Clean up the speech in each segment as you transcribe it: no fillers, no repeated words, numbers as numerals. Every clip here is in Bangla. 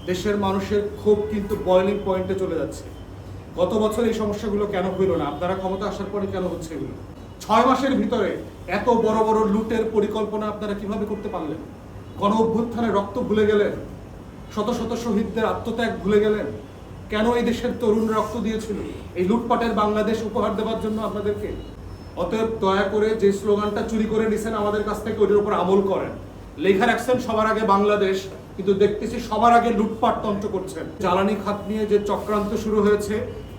দেশের মানুষের ক্ষোভ কিন্তু বয়লিং পয়েন্টে চলে যাচ্ছে। গত বছর এই সমস্যাগুলো কেন হইল না? আপনারা ক্ষমতা আসার পরে কেন হচ্ছে এগুলো? 6 মাসের ভিতরে এত বড় বড় লুটের পরিকল্পনা আপনারা কিভাবে করতে পারলেন? গণ অভ্যুত্থানে রক্ত ভুলে গেলেন, শত শত শহীদদের আত্মত্যাগ ভুলে গেলেন। কেন এই দেশের তরুণ রক্ত দিয়েছিল এই লুটপাটের বাংলাদেশ উপহার দেওয়ার জন্য আপনাদেরকে? অতএব দয়া করে যে স্লোগানটা চুরি করে নিছেন আমাদের কাছ থেকে ওইটার উপর আমল করেন। লেখা রাখছেন সবার আগে বাংলাদেশ, কিন্তু দেখতেছি সবার আগে লুটপাট তন্ত্র করছেন। জ্বালানি খাত নিয়ে যে চক্রান্ত শুরু হয়েছে,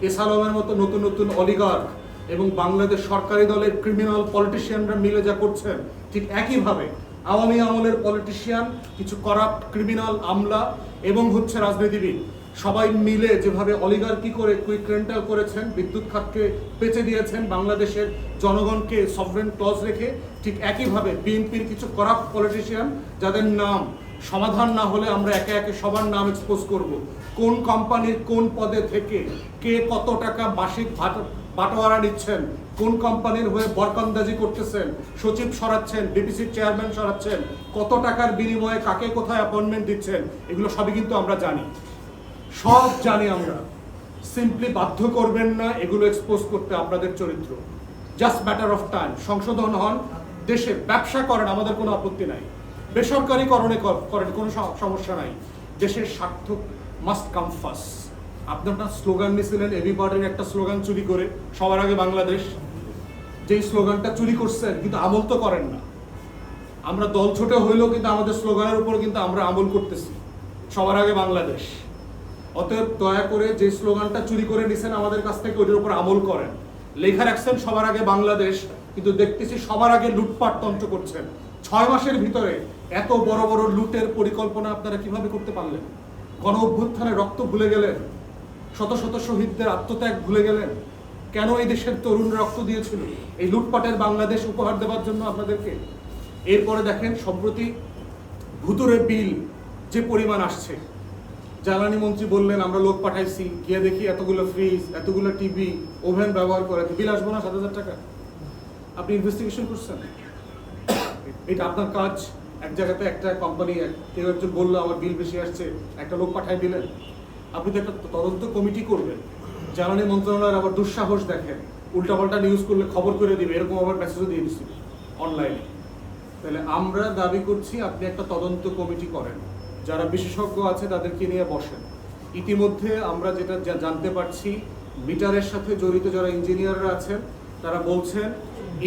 এসালমের মতো নতুন নতুন অলিগার্ক এবং বাংলাদেশ সরকারি দলের ক্রিমিনাল পলিটিশিয়ানরা মিলে যা করছেন, ঠিক একইভাবে আওয়ামী আমলের পলিটিশিয়ান, কিছু করাপ্ট ক্রিমিনাল আমলা এবং রাজনীতিবিদ সবাই মিলে যেভাবে অলিগার্কি করে কুইক রেন্টাল করেছেন, বিদ্যুৎ খাতকে বেচে দিয়েছেন, বাংলাদেশের জনগণকে সভরেন ক্লজ রেখে, ঠিক একইভাবে বিএনপির কিছু করাপ্ট পলিটিশিয়ান যাদের নাম সমাধান না হলে আমরা একে একে সবার নাম এক্সপোজ করব। কোন কোম্পানির কোন পদে থেকে কে কত টাকা মাসিক বাটোয়ারা নিচ্ছেন, কোন কোম্পানির হয়ে বরকন্দাজি করতেছেন, সচিব সরাচ্ছেন, ডিপিসির চেয়ারম্যান সরাচ্ছেন, কত টাকার বিনিময়ে কাকে কোথায় অ্যাপয়েন্টমেন্ট দিচ্ছেন, এগুলো সবই কিন্তু আমরা জানি, সব জানি আমরা। সিম্পলি বাধ্য করবেন না এগুলো এক্সপোজ করতে আপনাদের চরিত্র। Just matter of time. সংশোধন হন, দেশে ব্যবসা করেন, আমাদের কোনো আপত্তি নাই, বেসরকারিকরণে করেন, কোনো সমস্যা নাই। দেশের স্বার্থ মাস্ট কাম ফার্স্ট। আপনারা স্লোগান নিয়েছিলেন এভিবার্ডের একটা স্লোগান চুরি করে, সবার আগে বাংলাদেশ। যেই স্লোগানটা চুরি করছেন কিন্তু আমল তো করেন না। আমরা দল ছোট হইলেও কিন্তু আমাদের স্লোগানের উপর কিন্তু আমরা আমল করতেছি, সবার আগে বাংলাদেশ। অতএব দয়া করে যে স্লোগানটা চুরি করে নিছেন আমাদের কাছ থেকে ওইটার উপর আমল করেন। লেখা রাখছেন সবার আগে বাংলাদেশ, কিন্তু দেখতেছি সবার আগে লুটপাট তন্ত্র করছেন। 6 মাসের ভিতরে এত বড় বড় লুটের পরিকল্পনা আপনারা কিভাবে করতে পারলেন? গণ অভ্যুত্থানে রক্ত ভুলে গেলেন, শত শত শহীদদের আত্মত্যাগ ভুলে গেলেন। কেন এই দেশের তরুণ রক্ত দিয়েছিল এই লুটপাটের বাংলাদেশ উপহার দেওয়ার জন্য আপনাদেরকে? এরপরে দেখেন সম্প্রতি ভুতুরে বিল যে পরিমাণ আসছে, জ্বালানি মন্ত্রী বললেন আমরা লোক পাঠাইছি, গিয়ে দেখি এতগুলো ফ্রিজ, এতগুলো টিভি, ওভেন ব্যবহার করে বিল আসবো না 7,000 টাকা? আপনি ইনভেস্টিগেশন করছেন? এটা আপনার কাজ। এক জায়গাতে একটা কোম্পানি কেউ একজন বললো আমার বিল বেশি আসছে, একটা লোক পাঠাই দিলেন। আপনি তো একটা তদন্ত কমিটি করবেন। জ্বালানি মন্ত্রণালয়ের আবার দুঃসাহস দেখেন, উল্টাপাল্টা নিউজ করলে খবর করে দিবে, এরকম আবার মেসেজও দিয়ে দিচ্ছিল অনলাইনে। তাহলে আমরা দাবি করছি আপনি একটা তদন্ত কমিটি করেন, যারা বিশেষজ্ঞ আছে তাদেরকে নিয়ে বসেন। ইতিমধ্যে আমরা যেটা জানতে পারছি, মিটারের সাথে জড়িত যারা ইঞ্জিনিয়াররা আছেন তারা বলছেন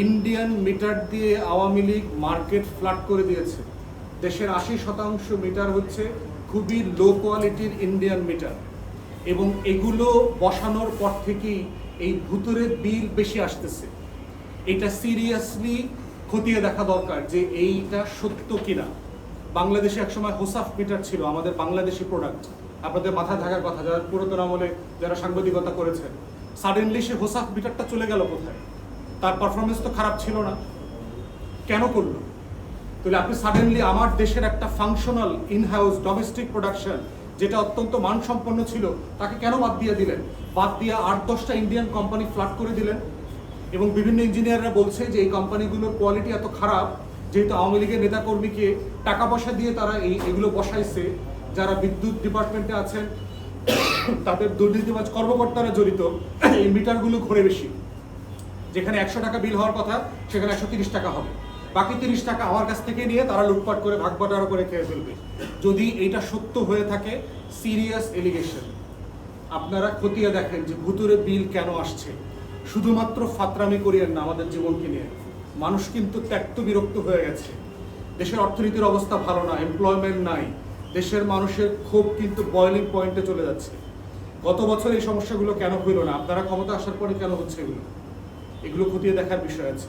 ইন্ডিয়ান মিটার দিয়ে আওয়ামী লীগ মার্কেট ফ্লাড করে দিয়েছে। দেশের 80% মিটার হচ্ছে খুবই লো কোয়ালিটির ইন্ডিয়ান মিটার, এবং এগুলো বসানোর পর থেকেই এই ভুতুরে বিল বেশি আসতেছে। এটা সিরিয়াসলি খতিয়ে দেখা দরকার যে এইটা সত্য কিনা। বাংলাদেশে একসময় হোসাফ মিটার ছিল, আমাদের বাংলাদেশি প্রোডাক্ট, আপনাদের মাথায় থাকার কথা যারা পুরাতন আমলে যারা সাংবাদিকতা করেছেন। সাডেনলি সে হোসাফ মিটারটা চলে গেল কোথায়? তার পারফরমেন্স তো খারাপ ছিল না, কেন করলো? তাহলে আপনি সাডেনলি আমার দেশের একটা ফাংশনাল ইনহাউস ডোমেস্টিক প্রোডাকশন যেটা অত্যন্ত মানসম্পন্ন ছিল তাকে কেন বাদ দিয়ে দিলেন? বাদ দিয়ে 8-10টা ইন্ডিয়ান কোম্পানি ফ্লাড করে দিলেন। এবং বিভিন্ন ইঞ্জিনিয়াররা বলছে যে এই কোম্পানিগুলোর কোয়ালিটি এত খারাপ, যেহেতু আওয়ামী লীগের নেতাকর্মীকে টাকা পয়সা দিয়ে তারা এগুলো বসাইছে, যারা বিদ্যুৎ ডিপার্টমেন্টে আছেন তাদের দুর্নীতিবাজ কর্মকর্তারা জড়িত, এই মিটারগুলো ঘুরে বেশি। যেখানে 100 টাকা বিল হওয়ার কথা সেখানে 130 টাকা হবে, বাকি 30 টাকা আমার কাছ থেকে নিয়ে তারা লুটপাট করে ভাগ বাটোয়ারা করে খেয়ে ফেলবে। যদি এইটা সত্য হয়ে থাকে, সিরিয়াস এলিগেশন, আপনারা খতিয়ে দেখেন যে ভুতুরে বিল কেন আসছে। শুধুমাত্র ফাতরামি করিয়েন না আমাদের জীবনকে নিয়ে। মানুষ কিন্তু ত্যক্ত বিরক্ত হয়ে গেছে, দেশের অর্থনীতির অবস্থা ভালো না, এমপ্লয়মেন্ট নাই, দেশের মানুষের ক্ষোভ কিন্তু বয়লিং পয়েন্টে চলে যাচ্ছে। গত বছর এই সমস্যাগুলো কেন হইল না? আপনারা ক্ষমতা আসার পরে কেন হচ্ছে এগুলো? এগুলো খতিয়ে দেখার বিষয় আছে।